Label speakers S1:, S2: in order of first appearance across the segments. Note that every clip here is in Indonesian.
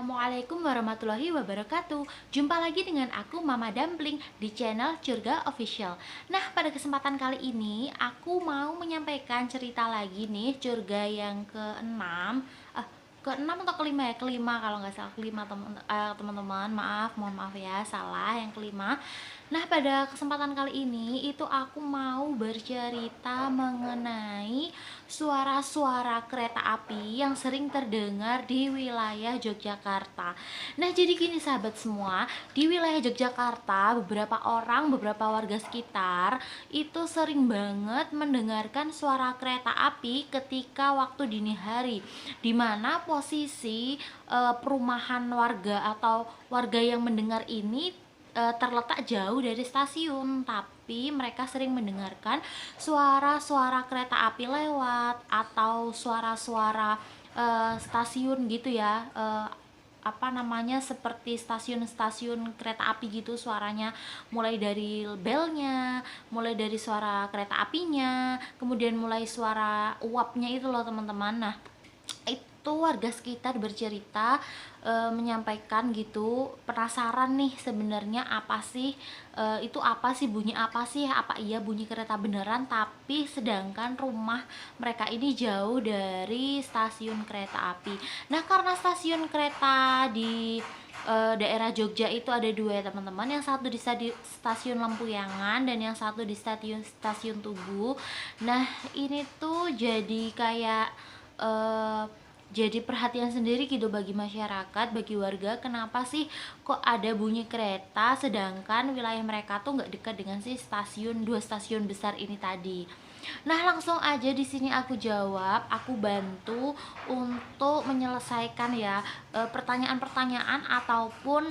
S1: Assalamualaikum warahmatullahi wabarakatuh. Jumpa lagi dengan aku Mama Dumpling di channel Curga Official. Nah, pada kesempatan kali ini aku mau menyampaikan cerita lagi nih, Curga yang keenam. Keenam atau kelima ya? Kelima kalau nggak salah, kelima teman-teman. Mohon maaf ya, salah, yang kelima. Nah, pada kesempatan kali ini itu aku mau bercerita mengenai suara-suara kereta api yang sering terdengar di wilayah Yogyakarta. Nah, jadi gini sahabat semua, di wilayah Yogyakarta beberapa warga sekitar itu sering banget mendengarkan suara kereta api ketika waktu dini hari, dimana posisi perumahan warga atau warga yang mendengar ini terletak jauh dari stasiun, tapi mereka sering mendengarkan suara-suara kereta api lewat atau suara-suara stasiun gitu ya, apa namanya, seperti stasiun-stasiun kereta api gitu, suaranya mulai dari belnya, mulai dari suara kereta apinya, kemudian mulai suara uapnya itu loh teman-teman. Nah, itu warga sekitar bercerita, menyampaikan gitu, penasaran nih sebenarnya apa sih, itu apa sih, bunyi apa sih, apa iya bunyi kereta beneran, tapi sedangkan rumah mereka ini jauh dari stasiun kereta api. Nah, karena stasiun kereta di daerah Jogja itu ada dua ya teman-teman, yang satu di stasiun Lempuyangan dan yang satu di stasiun Tugu. Nah, ini tuh jadi kayak jadi perhatian sendiri gitu bagi masyarakat, bagi warga, kenapa sih kok ada bunyi kereta sedangkan wilayah mereka tuh nggak dekat dengan si dua stasiun besar ini tadi. Nah, langsung aja di sini aku jawab, aku bantu untuk menyelesaikan ya pertanyaan-pertanyaan ataupun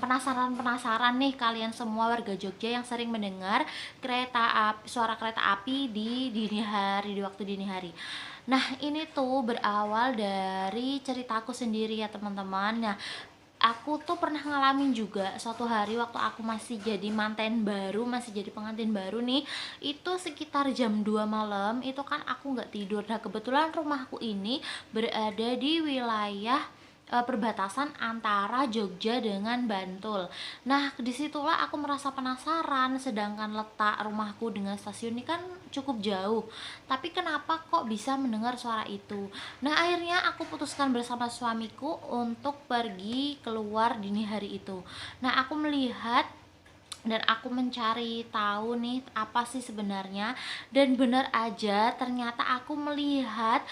S1: penasaran-penasaran nih kalian semua warga Jogja yang sering mendengar suara kereta api di dini hari, di waktu dini hari. Nah, ini tuh berawal dari ceritaku sendiri ya teman-teman. Nah, aku tuh pernah ngalamin juga suatu hari waktu aku masih jadi manten baru, masih jadi pengantin baru nih. Itu sekitar jam 2 malam, itu kan aku nggak tidur. Nah, kebetulan rumahku ini berada di wilayah perbatasan antara Jogja dengan Bantul. Nah, disitulah aku merasa penasaran, sedangkan letak rumahku dengan stasiun ini kan cukup jauh. Tapi kenapa kok bisa mendengar suara itu? Nah, akhirnya aku putuskan bersama suamiku untuk pergi keluar dini hari itu. Nah, aku melihat dan aku mencari tahu nih apa sih sebenarnya, dan benar aja ternyata aku melihat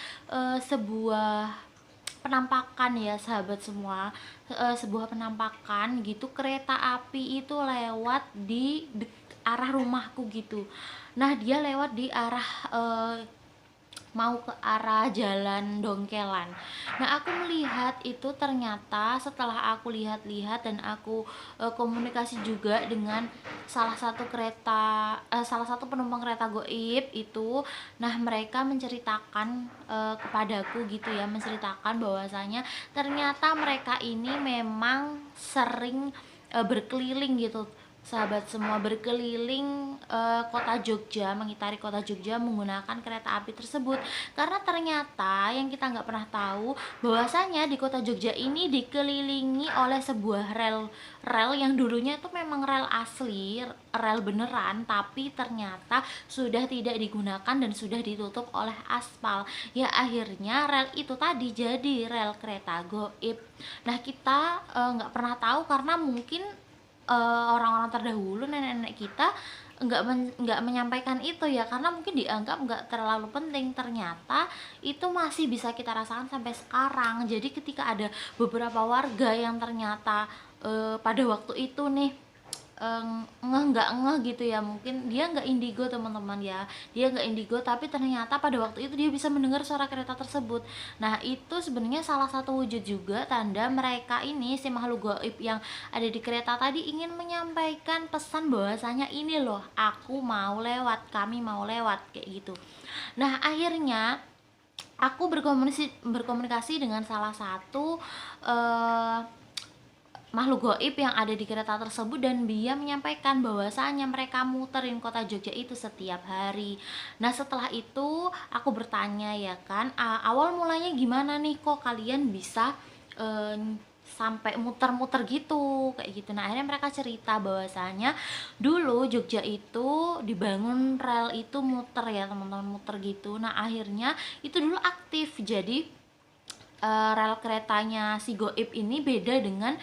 S1: sebuah penampakan ya sahabat semua, sebuah penampakan gitu, kereta api itu lewat di arah rumahku gitu. Nah, dia lewat di arah mau ke arah jalan Dongkelan. Nah, aku melihat itu, ternyata setelah aku lihat-lihat dan aku komunikasi juga dengan salah satu penumpang kereta goib itu. Nah, mereka menceritakan kepadaku gitu ya, menceritakan bahwasanya ternyata mereka ini memang sering berkeliling gitu sahabat semua, berkeliling kota Jogja, mengitari kota Jogja menggunakan kereta api tersebut. Karena ternyata yang kita nggak pernah tahu bahwasanya di kota Jogja ini dikelilingi oleh sebuah rel yang dulunya itu memang rel asli, rel beneran, tapi ternyata sudah tidak digunakan dan sudah ditutup oleh aspal. Ya, akhirnya rel itu tadi jadi rel kereta goib. Nah, kita nggak pernah tahu karena mungkin orang-orang terdahulu, nenek-nenek kita nggak menyampaikan itu ya, karena mungkin dianggap nggak terlalu penting. Ternyata itu masih bisa kita rasakan sampai sekarang. Jadi ketika ada beberapa warga yang ternyata pada waktu itu nih nggak ngeh gitu ya, mungkin dia nggak indigo teman-teman ya, dia nggak indigo tapi ternyata pada waktu itu dia bisa mendengar suara kereta tersebut. Nah, itu sebenarnya salah satu wujud juga tanda mereka ini, si makhluk gaib yang ada di kereta tadi, ingin menyampaikan pesan bahwasanya ini loh, aku mau lewat, kami mau lewat, kayak gitu. Nah, akhirnya aku berkomunikasi dengan salah satu makhluk goib yang ada di kereta tersebut, dan dia menyampaikan bahwasanya mereka muterin kota Jogja itu setiap hari. Nah, setelah itu aku bertanya ya kan, awal mulanya gimana nih kok kalian bisa sampai muter-muter gitu kayak gitu. Nah akhirnya mereka cerita bahwasanya dulu Jogja itu dibangun rel itu muter ya teman-teman, muter gitu. Nah akhirnya itu dulu aktif, jadi rel keretanya si Goib ini beda dengan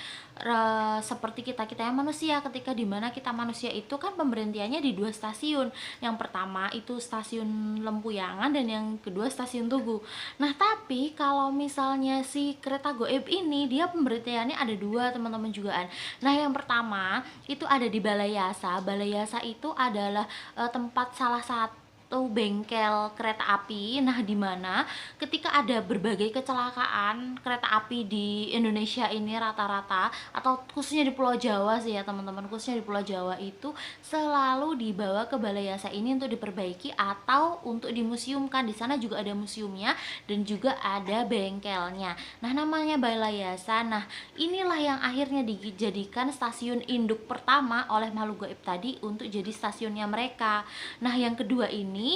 S1: seperti kita yang manusia, ketika dimana kita manusia itu kan pemberhentiannya di 2 stasiun. Yang pertama itu stasiun Lempuyangan dan yang kedua stasiun Tugu. Nah tapi kalau misalnya si kereta Goib ini dia pemberhentiannya ada 2 teman-teman jugaan. Nah yang pertama itu ada di Balayasa. Balayasa itu adalah tempat salah satu bengkel kereta api. Nah di mana ketika ada berbagai kecelakaan kereta api di Indonesia ini rata-rata, atau khususnya di Pulau Jawa sih ya teman-teman, khususnya di Pulau Jawa itu selalu dibawa ke Balai Yasa ini untuk diperbaiki atau untuk dimuseumkan. Di sana juga ada museumnya dan juga ada bengkelnya. Nah namanya Balai Yasa. Nah inilah yang akhirnya dijadikan stasiun induk pertama oleh makhluk gaib tadi untuk jadi stasiunnya mereka. Nah yang kedua ini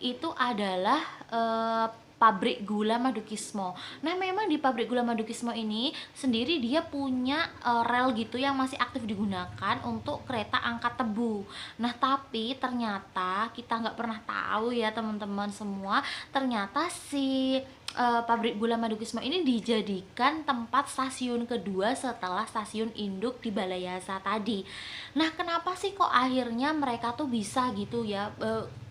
S1: itu adalah pabrik gula Madukismo. Nah memang di pabrik gula Madukismo ini sendiri dia punya rel gitu yang masih aktif digunakan untuk kereta angkat tebu. Nah tapi ternyata kita nggak pernah tahu ya teman-teman semua, ternyata si pabrik gula Madukismo ini dijadikan tempat stasiun kedua setelah stasiun induk di Balayasa tadi. Nah kenapa sih kok akhirnya mereka tuh bisa gitu ya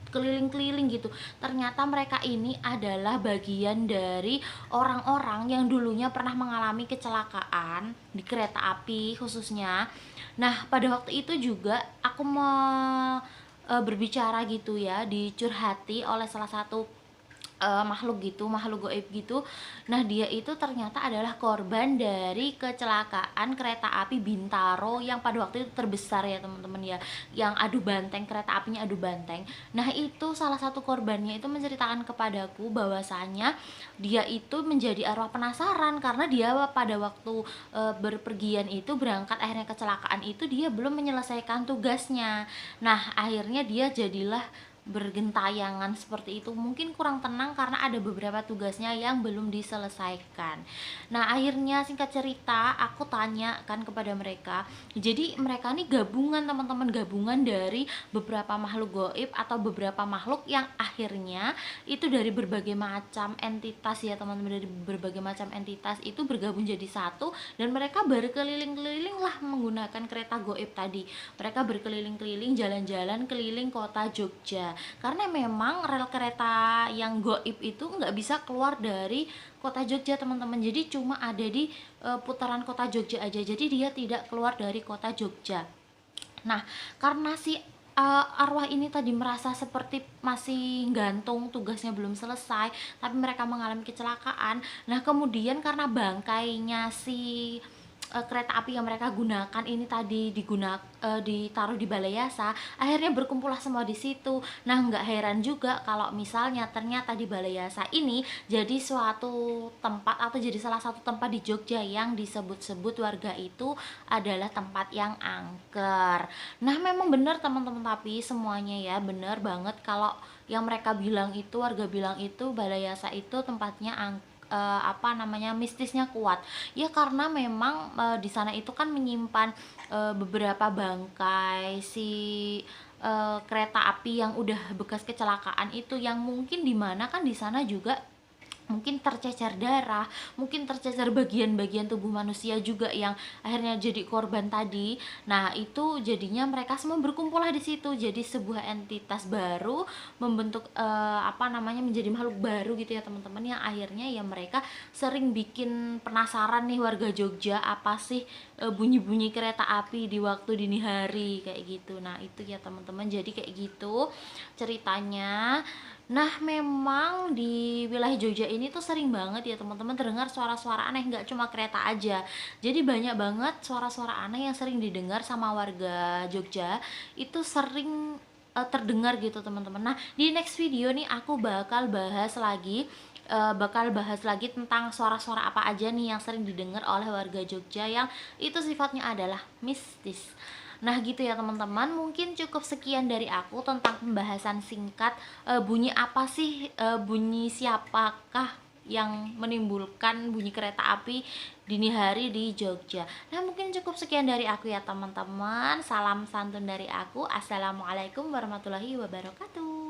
S1: keliling-keliling gitu? Ternyata mereka ini adalah bagian dari orang-orang yang dulunya pernah mengalami kecelakaan di kereta api khususnya. Nah pada waktu itu juga aku mau berbicara gitu ya, dicurhati oleh salah satu makhluk gitu, makhluk goib gitu. Nah dia itu ternyata adalah korban dari kecelakaan kereta api Bintaro yang pada waktu itu terbesar ya teman-teman ya, yang adu banteng, kereta apinya adu banteng. Nah itu salah satu korbannya itu menceritakan kepadaku bahwasanya dia itu menjadi arwah penasaran karena dia pada waktu berpergian itu, berangkat akhirnya kecelakaan itu, dia belum menyelesaikan tugasnya. Nah akhirnya dia jadilah bergentayangan seperti itu, mungkin kurang tenang karena ada beberapa tugasnya yang belum diselesaikan. Nah akhirnya singkat cerita aku tanya kan kepada mereka, jadi mereka ini gabungan teman-teman, gabungan dari beberapa makhluk goib atau beberapa makhluk yang akhirnya itu dari berbagai macam entitas ya teman-teman, dari berbagai macam entitas itu bergabung jadi satu dan mereka berkeliling-keliling lah menggunakan kereta goib tadi. Mereka berkeliling-keliling, jalan-jalan keliling kota Jogja karena memang rel kereta yang goib itu nggak bisa keluar dari kota Jogja teman-teman, jadi cuma ada di putaran kota Jogja aja, jadi dia tidak keluar dari kota Jogja. Nah karena si arwah ini tadi merasa seperti masih gantung, tugasnya belum selesai tapi mereka mengalami kecelakaan. Nah kemudian karena bangkainya si kereta api yang mereka gunakan ini tadi ditaruh di Balai Yasa, akhirnya berkumpullah semua di situ. Nah nggak heran juga kalau misalnya ternyata di Balai Yasa ini jadi suatu tempat atau jadi salah satu tempat di Jogja yang disebut-sebut warga itu adalah tempat yang angker. Nah memang benar teman-teman, tapi semuanya ya benar banget kalau yang mereka bilang itu, warga bilang itu Balai Yasa itu tempatnya mistisnya kuat ya, karena memang di sana itu kan menyimpan beberapa bangkai si kereta api yang udah bekas kecelakaan itu, yang mungkin dimana kan di sana juga mungkin tercecer darah, mungkin tercecer bagian-bagian tubuh manusia juga yang akhirnya jadi korban tadi. Nah itu jadinya mereka semua berkumpul lah di situ, jadi sebuah entitas baru membentuk menjadi makhluk baru gitu ya teman-teman, yang akhirnya ya mereka sering bikin penasaran nih warga Jogja, apa sih bunyi-bunyi kereta api di waktu dini hari kayak gitu. Nah itu ya teman-teman, jadi kayak gitu ceritanya. Nah memang di wilayah Jogja ini tuh sering banget ya teman-teman terdengar suara-suara aneh, nggak cuma kereta aja. Jadi banyak banget suara-suara aneh yang sering didengar sama warga Jogja, itu sering terdengar gitu teman-teman. Nah di next video nih aku bakal bahas lagi tentang suara-suara apa aja nih yang sering didengar oleh warga Jogja yang itu sifatnya adalah mistis. Nah gitu ya teman-teman, mungkin cukup sekian dari aku tentang pembahasan singkat bunyi apa sih, bunyi siapakah yang menimbulkan bunyi kereta api dini hari di Jogja. Nah, mungkin cukup sekian dari aku ya teman-teman. Salam santun dari aku. Assalamualaikum warahmatullahi wabarakatuh.